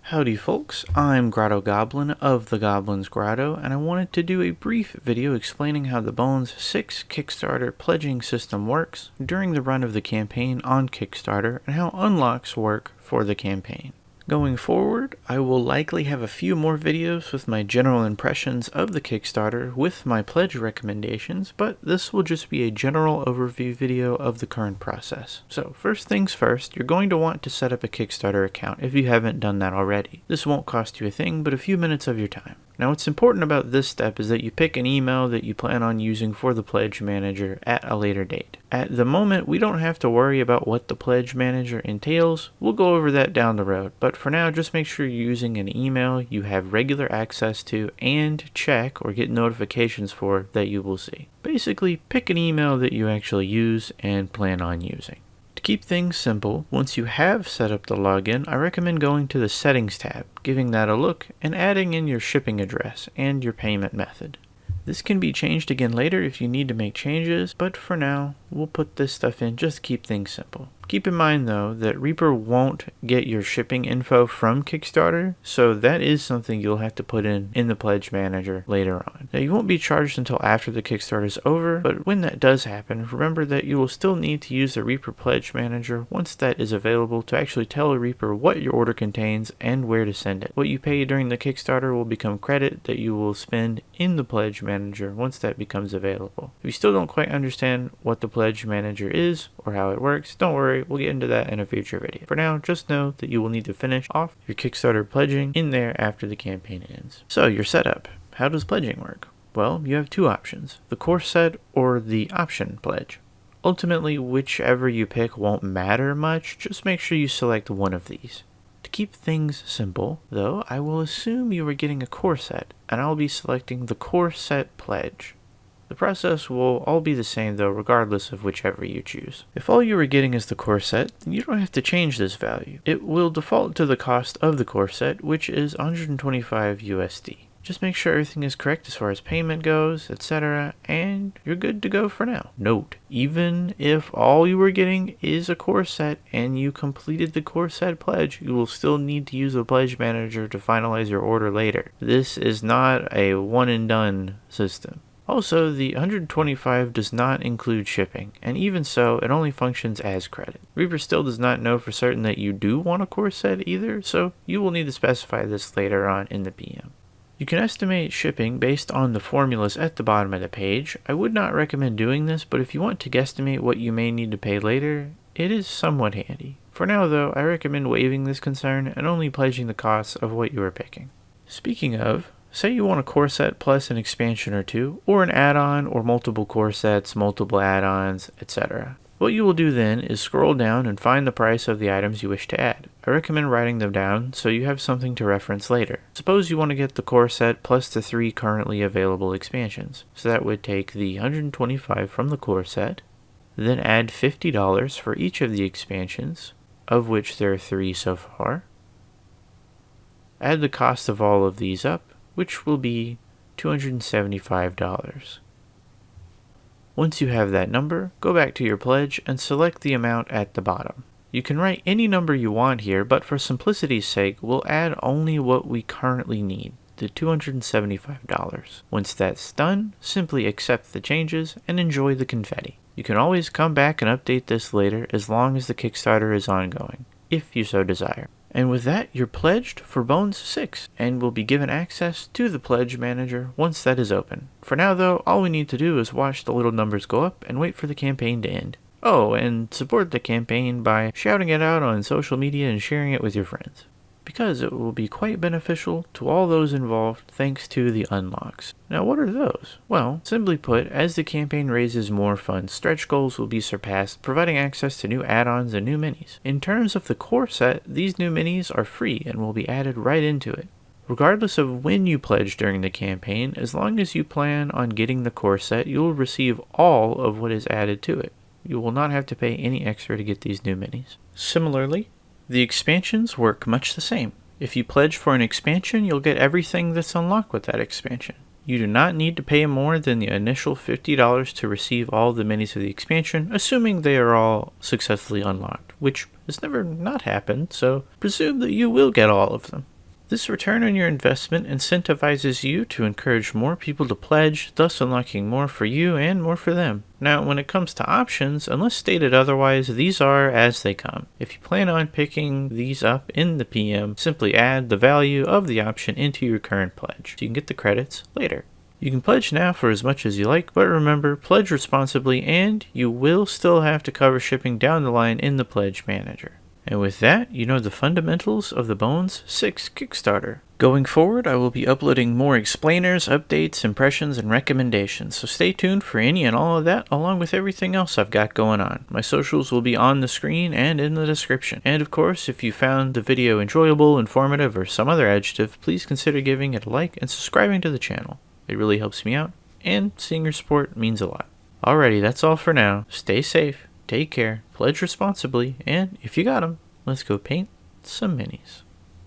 Howdy folks, I'm Grotto Goblin of the Goblin's Grotto, and I wanted to do a brief video explaining how the Bones 6 Kickstarter pledging system works during the run of the campaign on Kickstarter and how unlocks work for the campaign. Going forward, I will likely have a few more videos with my general impressions of the Kickstarter with my pledge recommendations, but this will just be a general overview video of the current process. So first things first, you're going to want to set up a Kickstarter account if you haven't done that already. This won't cost you a thing, but a few minutes of your time. Now what's important about this step is that you pick an email that you plan on using for the Pledge Manager at a later date. At the moment, we don't have to worry about what the Pledge Manager entails. We'll go over that down the road, but for now just make sure you're using an email you have regular access to and check or get notifications for that you will see. Basically, pick an email that you actually use and plan on using. To keep things simple, once you have set up the login, I recommend going to the Settings tab, giving that a look, and adding in your shipping address and your payment method. This can be changed again later if you need to make changes, but for now, we'll put this stuff in just to keep things simple. Keep in mind though that Reaper won't get your shipping info from Kickstarter, so that is something you'll have to put in the Pledge Manager later on. Now you won't be charged until after the Kickstarter is over, but when that does happen, remember that you will still need to use the Reaper Pledge Manager once that is available to actually tell Reaper what your order contains and where to send it. What you pay during the Kickstarter will become credit that you will spend in the Pledge Manager once that becomes available. If you still don't quite understand what the Pledge Manager is or how it works, don't worry. We'll get into that in a future video. For now, just know that you will need to finish off your Kickstarter pledging in there after the campaign ends. So, your setup. How does pledging work? Well, you have two options, the course set or the option pledge. Ultimately, whichever you pick won't matter much, just make sure you select one of these. To keep things simple, though, I will assume you are getting a course set, and I'll be selecting the course set pledge. The process will all be the same though, regardless of whichever you choose. If all you are getting is the course set, then you don't have to change this value. It will default to the cost of the course set, which is 125 USD. Just make sure everything is correct as far as payment goes, etc., and you're good to go for now. Note, even if all you were getting is a course set and you completed the course set pledge, you will still need to use the Pledge Manager to finalize your order later. This is not a one and done system. Also, the 125 does not include shipping, and even so, it only functions as credit. Reaper still does not know for certain that you do want a course set either, so you will need to specify this later on in the PM. You can estimate shipping based on the formulas at the bottom of the page. I would not recommend doing this, but if you want to guesstimate what you may need to pay later, it is somewhat handy. For now though, I recommend waiving this concern and only pledging the costs of what you are picking. Speaking of, say you want a core set plus an expansion or two, or an add-on or multiple core sets, multiple add-ons, etc. What you will do then is scroll down and find the price of the items you wish to add. I recommend writing them down so you have something to reference later. Suppose you want to get the core set plus the 3 currently available expansions. So that would take the 125 from the core set, then add $50 for each of the expansions, of which there are 3 so far. Add the cost of all of these up, which will be $275. Once you have that number, go back to your pledge and select the amount at the bottom. You can write any number you want here, but for simplicity's sake, we'll add only what we currently need, the $275. Once that's done, simply accept the changes and enjoy the confetti. You can always come back and update this later as long as the Kickstarter is ongoing, if you so desire. And with that, you're pledged for Bones 6, and will be given access to the Pledge Manager once that is open. For now though, all we need to do is watch the little numbers go up and wait for the campaign to end. Oh, and support the campaign by shouting it out on social media and sharing it with your friends, because it will be quite beneficial to all those involved thanks to the unlocks. Now what are those? Well, simply put, as the campaign raises more funds, stretch goals will be surpassed, providing access to new add-ons and new minis. In terms of the core set, these new minis are free and will be added right into it. Regardless of when you pledge during the campaign, as long as you plan on getting the core set, you will receive all of what is added to it. You will not have to pay any extra to get these new minis. Similarly, the expansions work much the same. If you pledge for an expansion, you'll get everything that's unlocked with that expansion. You do not need to pay more than the initial $50 to receive all the minis of the expansion, assuming they are all successfully unlocked, which has never not happened, so presume that you will get all of them. This return on your investment incentivizes you to encourage more people to pledge, thus unlocking more for you and more for them. Now, when it comes to options, unless stated otherwise, these are as they come. If you plan on picking these up in the PM, simply add the value of the option into your current pledge, so you can get the credits later. You can pledge now for as much as you like, but remember, pledge responsibly, and you will still have to cover shipping down the line in the Pledge Manager. And with that, you know the fundamentals of the Bones 6 Kickstarter. Going forward, I will be uploading more explainers, updates, impressions, and recommendations, so stay tuned for any and all of that, along with everything else I've got going on. My socials will be on the screen and in the description. And of course, if you found the video enjoyable, informative, or some other adjective, please consider giving it a like and subscribing to the channel. It really helps me out, and seeing your support means a lot. Alrighty, that's all for now. Stay safe, take care, pledge responsibly, and if you got 'em, let's go paint some minis.